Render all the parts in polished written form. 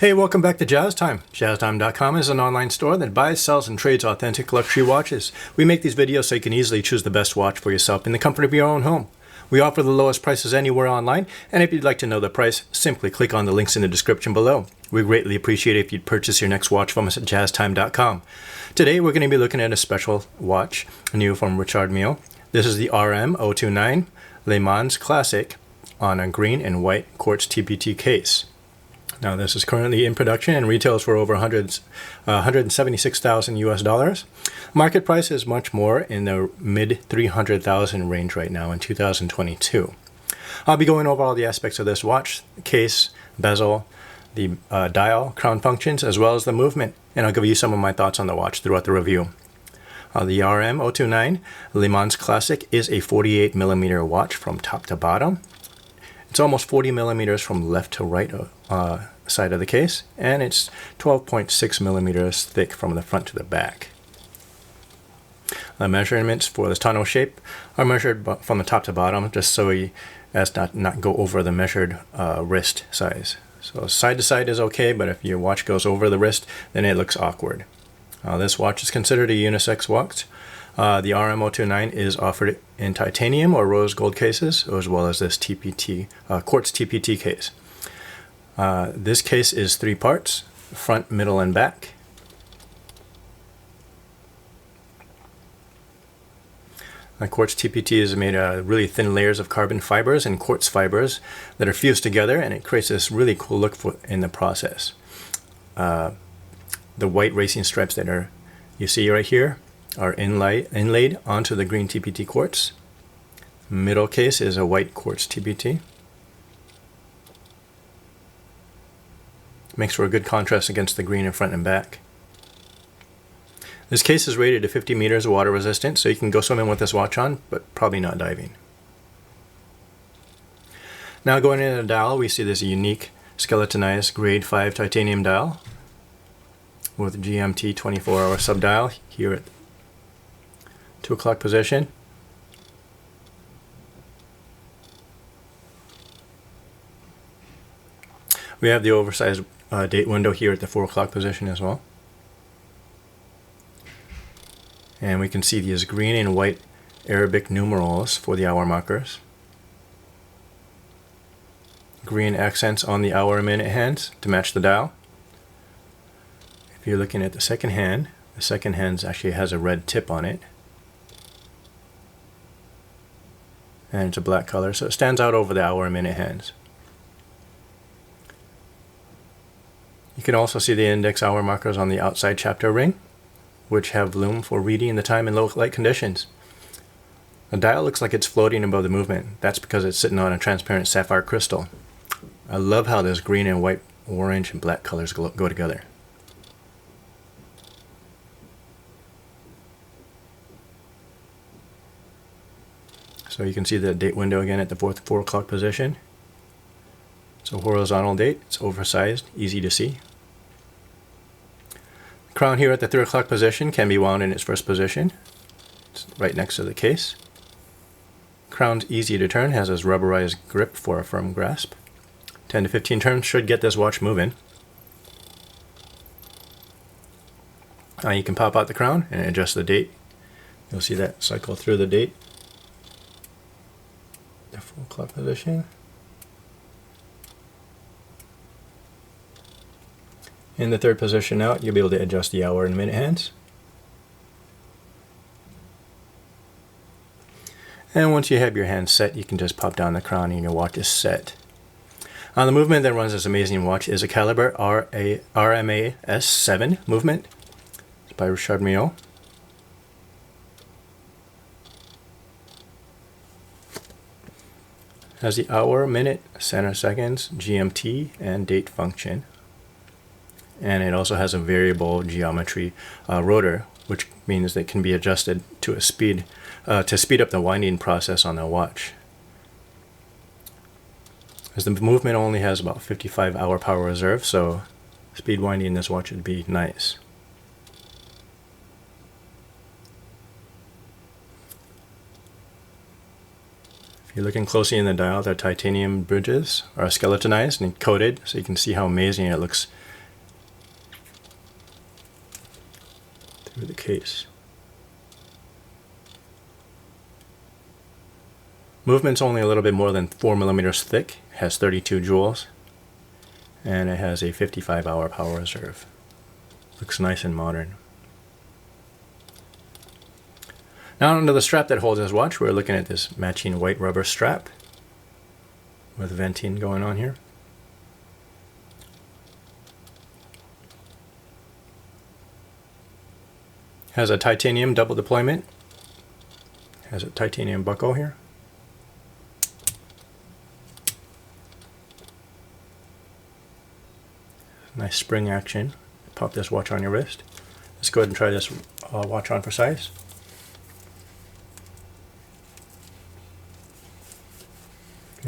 Hey, welcome back to Jazz Time. JazzTime.com is an online store that buys, sells, and trades authentic luxury watches. We make these videos so you can easily choose the best watch for yourself in the comfort of your own home. We offer the lowest prices anywhere online, and if you'd like to know the price, simply click on the links in the description below. We greatly appreciate it if you'd purchase your next watch from us at JazzTime.com. Today, we're going to be looking at a special watch, new from Richard Mille. This is the RM029 Le Mans Classic on a green and white Quartz TPT case. Now, this is currently in production and retails for over 176,000 US dollars. Market price is much more in the mid 300,000 range right now in 2022. I'll be going over all the aspects of this watch, the case, bezel, the dial, crown functions, as well as the movement, and I'll give you some of my thoughts on the watch throughout the review. The RM029 Le Mans Classic is a 48mm watch from top to bottom. It's almost 40 millimeters from left to right side of the case, and it's 12.6 millimeters thick from the front to the back. The measurements for the tonneau shape are measured from the top to bottom, just so as not go over the measured wrist size. So side to side is okay, but if your watch goes over the wrist, then it looks awkward. This watch is considered a unisex watch. The RM029 is offered in titanium or rose gold cases, as well as this TPT, Quartz TPT case. This case is 3 parts, front, middle, and back. The Quartz TPT is made of really thin layers of carbon fibers and quartz fibers that are fused together, and it creates this really cool look in the process. The white racing stripes that you see right here are inlaid onto the green TPT quartz. Middle case is a white Quartz TPT. Makes for a good contrast against the green in front and back. This case is rated to 50 meters water resistant, so you can go swimming with this watch on, but probably not diving. Now going into the dial, we see this unique skeletonized grade 5 titanium dial with GMT 24-hour subdial here at 2 o'clock position. We have the oversized date window here at the 4 o'clock position as well. And we can see these green and white Arabic numerals for the hour markers. Green accents on the hour and minute hands to match the dial. If you're looking at the second hand actually has a red tip on it. And it's a black color, so it stands out over the hour and minute hands. You can also see the index hour markers on the outside chapter ring, which have lume for reading the time in low light conditions. The dial looks like it's floating above the movement. That's because it's sitting on a transparent sapphire crystal. I love how this green and white, orange, and black colors go together. So you can see the date window again at the 4 o'clock position. It's a horizontal date, it's oversized, easy to see. The crown here at the 3 o'clock position can be wound in its first position. It's right next to the case. Crown's easy to turn, has this rubberized grip for a firm grasp. 10 to 15 turns should get this watch moving. You can pop out the crown and adjust the date. You'll see that cycle through the date. The 4 o'clock position. In the third position out, you'll be able to adjust the hour and minute hands. And once you have your hands set, you can just pop down the crown and your watch is set. The movement that runs this amazing watch is a caliber RMA S7 movement. It's by Richard Mille. Has the hour, minute, center seconds, GMT, and date function. And it also has a variable geometry rotor, which means that it can be adjusted to speed up the winding process on the watch. As the movement only has about 55 hour power reserve, so speed winding this watch would be nice. If you're looking closely in the dial, the titanium bridges are skeletonized and coated, so you can see how amazing it looks case. Movement's only a little bit more than 4 millimeters thick, has 32 joules, and it has a 55-hour power reserve. Looks nice and modern. Now onto the strap that holds this watch. We're looking at this matching white rubber strap with venting going on here. Has a titanium double deployment. Has a titanium buckle here. Nice spring action. Pop this watch on your wrist. Let's go ahead and try this watch on for size.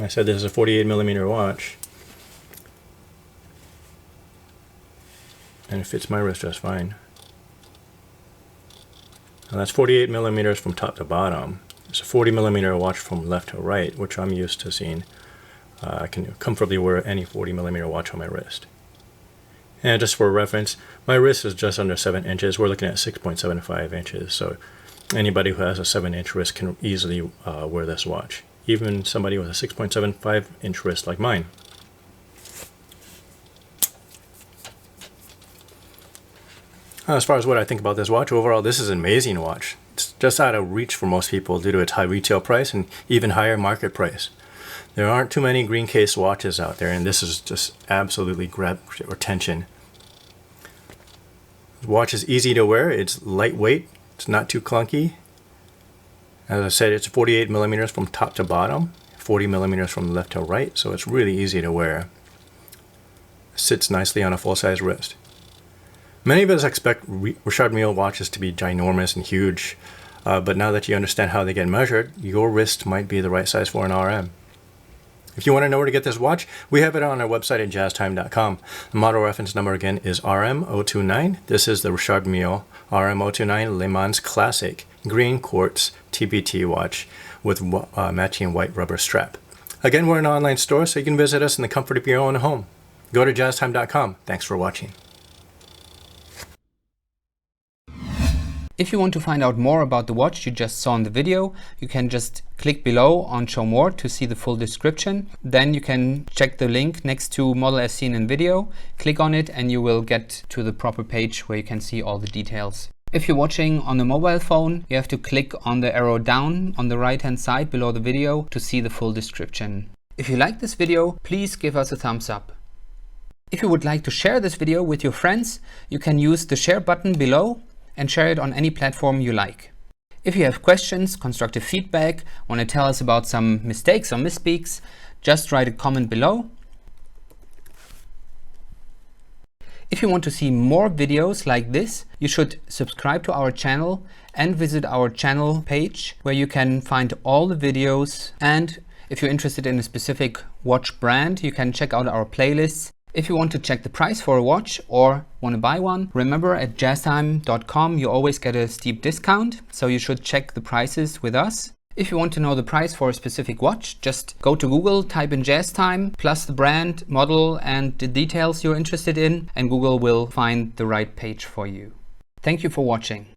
I said this is a 48 millimeter watch, and it fits my wrist just fine. Now that's 48 millimeters from top to bottom. It's a 40 millimeter watch from left to right, which I'm used to seeing. I can comfortably wear any 40 millimeter watch on my wrist. And just for reference, my wrist is just under 7 inches. We're looking at 6.75 inches. So anybody who has a 7-inch wrist can easily wear this watch. Even somebody with a 6.75 inch wrist like mine. As far as what I think about this watch, overall this is an amazing watch. It's just out of reach for most people due to its high retail price and even higher market price. There aren't too many green case watches out there, and this is just absolutely grabbed your attention. The watch is easy to wear, it's lightweight, it's not too clunky. As I said, it's 48 millimeters from top to bottom, 40 millimeters from left to right, so it's really easy to wear. It sits nicely on a full-size wrist. Many of us expect Richard Mille watches to be ginormous and huge, but now that you understand how they get measured, your wrist might be the right size for an RM. If you want to know where to get this watch, we have it on our website at jazztime.com. The model reference number again is RM029. This is the Richard Mille RM029 Le Mans Classic green quartz TPT watch with matching white rubber strap. Again, we're an online store, so you can visit us in the comfort of your own home. Go to jazztime.com. Thanks for watching. If you want to find out more about the watch you just saw in the video, you can just click below on Show More to see the full description. Then you can check the link next to Model as seen in video, click on it, and you will get to the proper page where you can see all the details. If you're watching on a mobile phone, you have to click on the arrow down on the right hand side below the video to see the full description. If you like this video, please give us a thumbs up. If you would like to share this video with your friends, you can use the share button below and share it on any platform you like. If you have questions, constructive feedback, want to tell us about some mistakes or misspeaks, just write a comment below. If you want to see more videos like this, you should subscribe to our channel and visit our channel page where you can find all the videos. And if you're interested in a specific watch brand, you can check out our playlists. If you want to check the price for a watch or want to buy one, remember at jazztime.com you always get a steep discount, so you should check the prices with us. If you want to know the price for a specific watch, just go to Google, type in JazzTime, plus the brand, model and the details you're interested in, and Google will find the right page for you. Thank you for watching.